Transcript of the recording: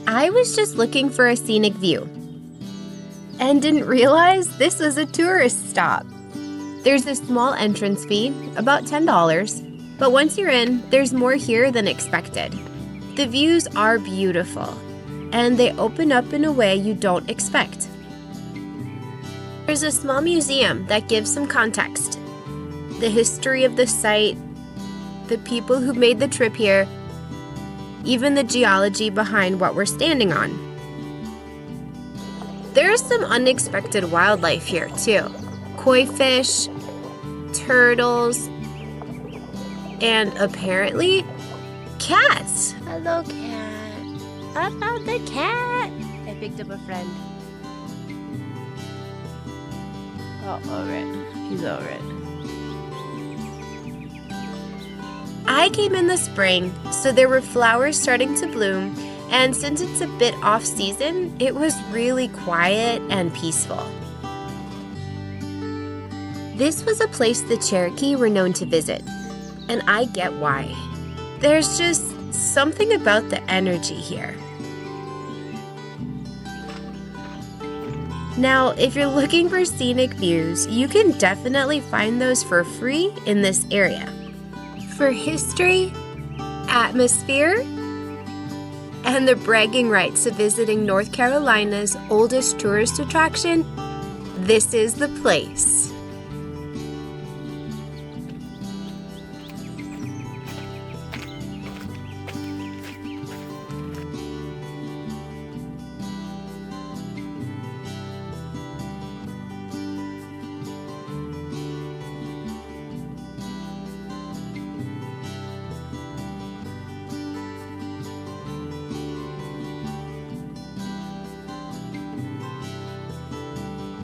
I was just looking for a scenic view and didn't realize this was a tourist stop. There's a small entrance fee, about $10, but once you're in, there's more here than expected. The views are beautiful, and they open up in a way you don't expect. There's a small museum that gives some context. The history of the site, the people who made the trip here, even the geology behind what we're standing on. There's some unexpected wildlife here too. Koi fish, turtles, and apparently cats. Hello, cat. I found the cat. I picked up a friend. Oh, all right. He's all right. I came in the spring, so there were flowers starting to bloom, and since it's a bit off season, it was really quiet and peaceful. This was a place the Cherokee were known to visit, and I get why. There's just something about the energy here. Now, if you're looking for scenic views, you can definitely find those for free in this area. For history, atmosphere, and the bragging rights of visiting North Carolina's oldest tourist attraction, this is the place.